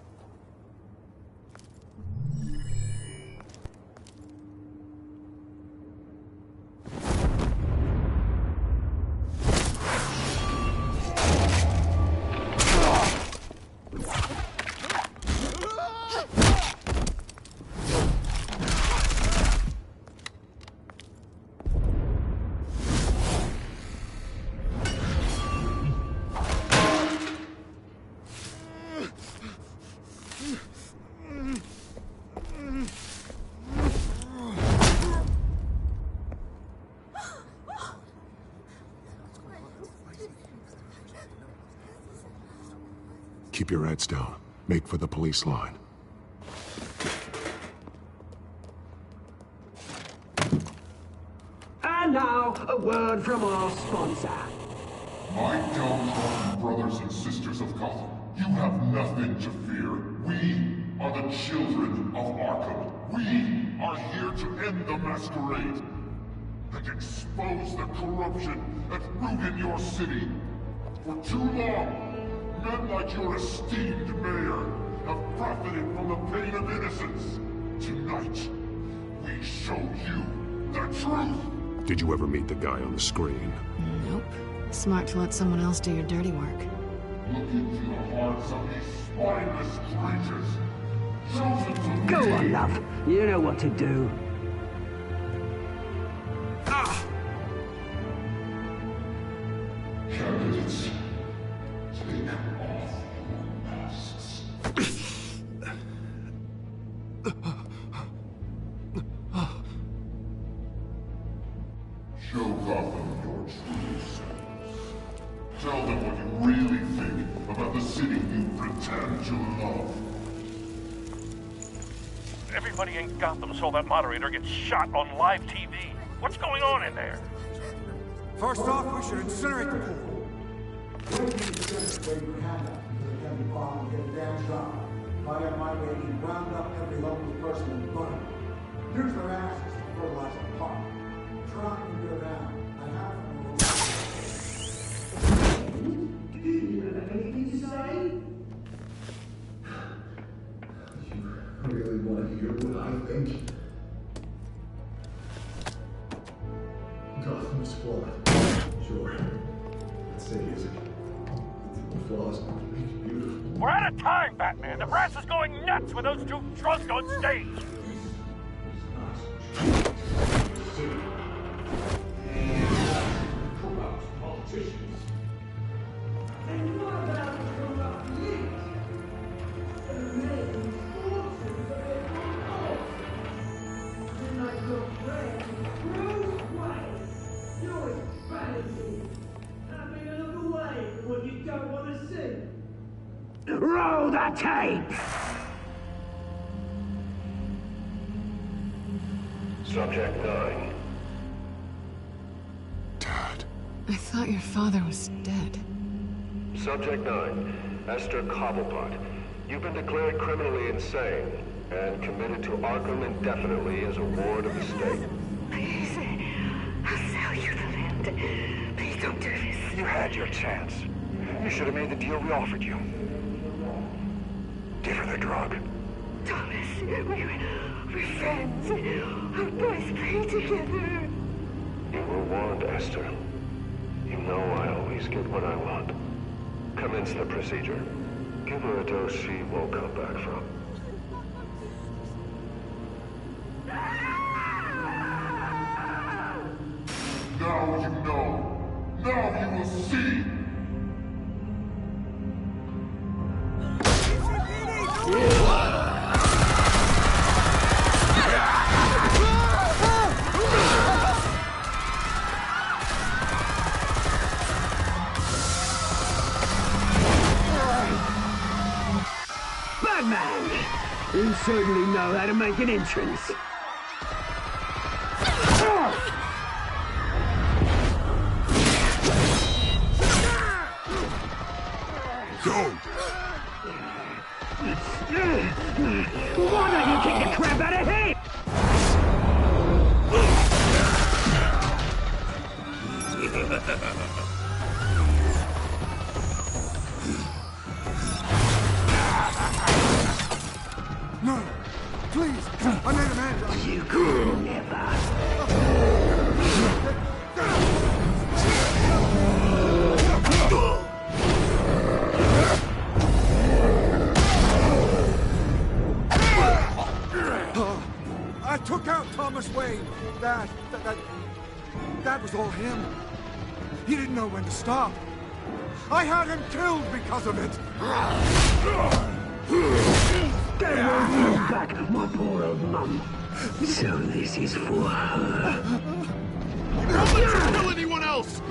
Keep your heads down. Make for the police line. And now, a word from our sponsor. My downtrodden brothers and sisters of Gotham, you have nothing to fear. We are the children of Arkham. We are here to end the masquerade and expose the corruption that rooted your city. For too long, men like your esteemed mayor have profited from the pain of innocence. Tonight, we show you the truth. Did you ever meet the guy on the screen? Nope. Smart to let someone else do your dirty work. Look into the hearts of these spineless creatures. Chosen to Go lead. on, love. You know what to do. Candidates, take off your masks. Show Gotham your true self. Tell them what you really think about the city you pretend to love. Everybody in Gotham saw that moderator get shot on live TV. What's going on in there? First off, we should incinerate the pool. If I had my way, he'd round up every homeless person and burn them. Use their ashes to fertilize the park. Try and get around. I have Do you have anything to say? You really want to hear what I think? Gotham's flawed. Sure. Let's say it's the flaws make it beautiful. We're out of time, Batman. The press is going nuts with those two drunks on stage. Corrupt politicians. And what about the corrupt leaders? They're making fortunes for their own. Then I go friend, Bruce Wayne. You're insanity. Having a look away from what you don't want to see. Roll the tape! Subject 9. I thought your father was dead. Subject 9, Esther Cobblepot. You've been declared criminally insane and committed to Arkham indefinitely as a ward of the state. Please, I'll sell you the land. Please don't do this. You had your chance. You should have made the deal we offered you. Give her the drug. Thomas, we're friends. Our boys play together. You were warned, Esther. You know I always get what I want. Commence the procedure. Give her a dose she won't come back from. Now you know. Now you will see. Batman! You certainly know how to make an entrance. Don't! Why don't you kick the crap out of him? No! Please! I made a man! You could never! I took out Thomas Wayne. That was all him. He didn't know when to stop. I had him killed because of it. Get me back, my poor old mum. So this is for her. Don't let her kill anyone else!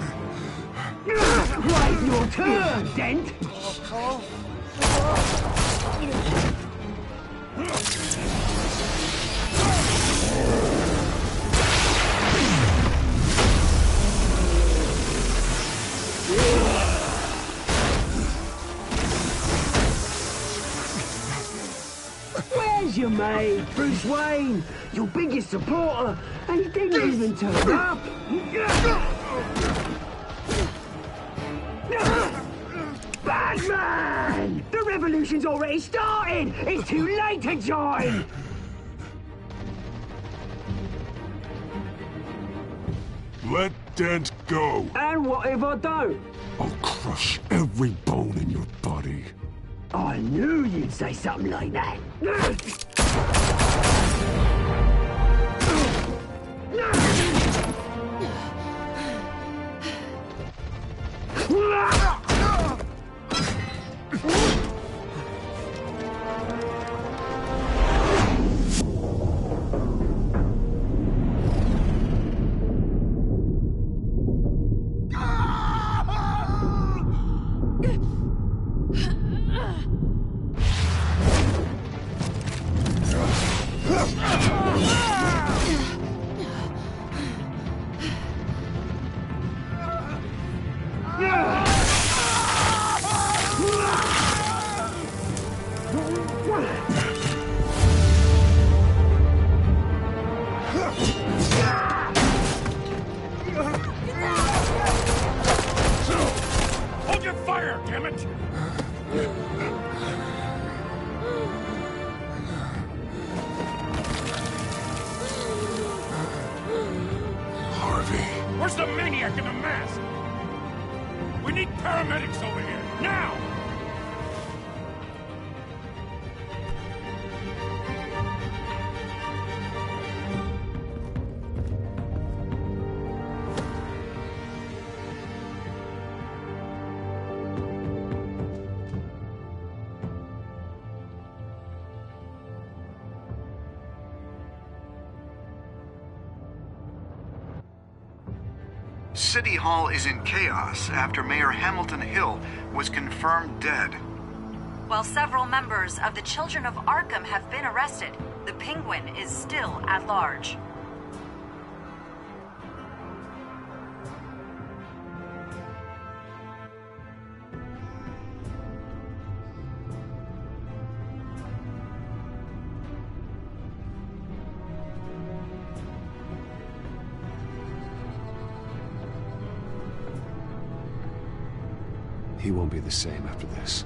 Right, your turn, Dent! Where's your mate, Bruce Wayne? Your biggest supporter, and he didn't even turn up! Batman! The revolution's already started! It's too late to join! Let Dent go! And what if I don't? I'll crush every bone in your body. I knew you'd say something like that. Hold your fire, damn it! Harvey. Where's the maniac in the mask? We need paramedics over here, now! City Hall is in chaos after Mayor Hamilton Hill was confirmed dead. While several members of the Children of Arkham have been arrested, the Penguin is still at large. He won't be the same after this.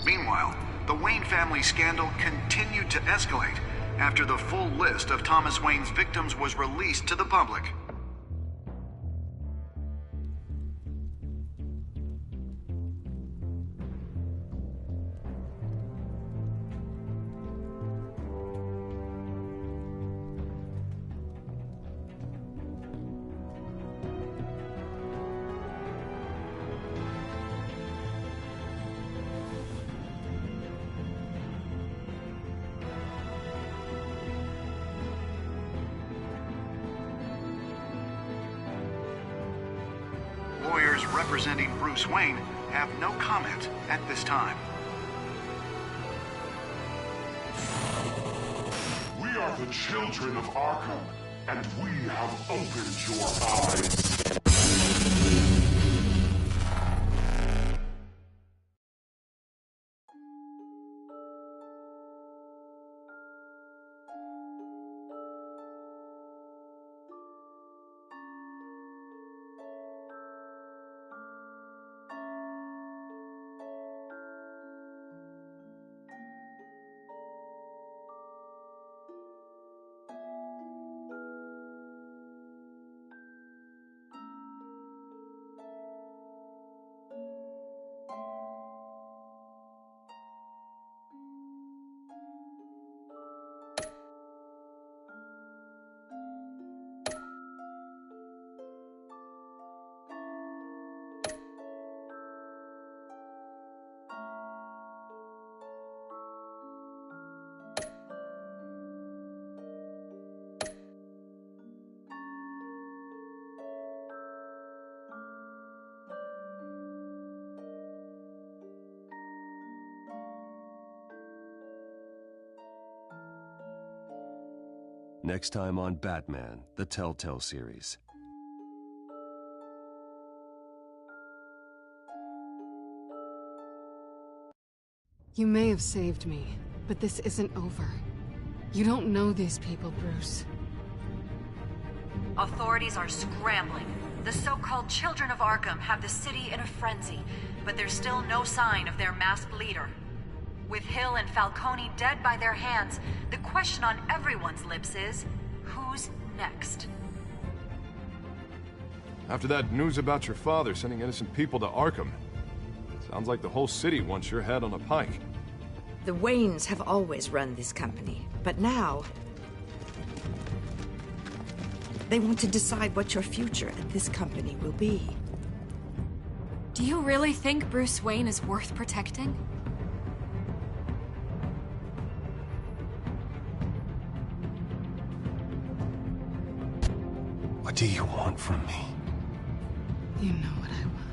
Meanwhile, the Wayne family scandal continued to escalate after the full list of Thomas Wayne's victims was released to the public. Lawyers representing Bruce Wayne have no comment at this time. We are the children of Arkham, and we have opened your eyes. Next time on Batman, the Telltale series. You may have saved me, but this isn't over. You don't know these people, Bruce. Authorities are scrambling. The so-called Children of Arkham have the city in a frenzy, but there's still no sign of their masked leader. With Hill and Falcone dead by their hands, the question on everyone's lips is, who's next? After that news about your father sending innocent people to Arkham, sounds like the whole city wants your head on a pike. The Waynes have always run this company, but now they want to decide what your future at this company will be. Do you really think Bruce Wayne is worth protecting? What do you want from me? You know what I want.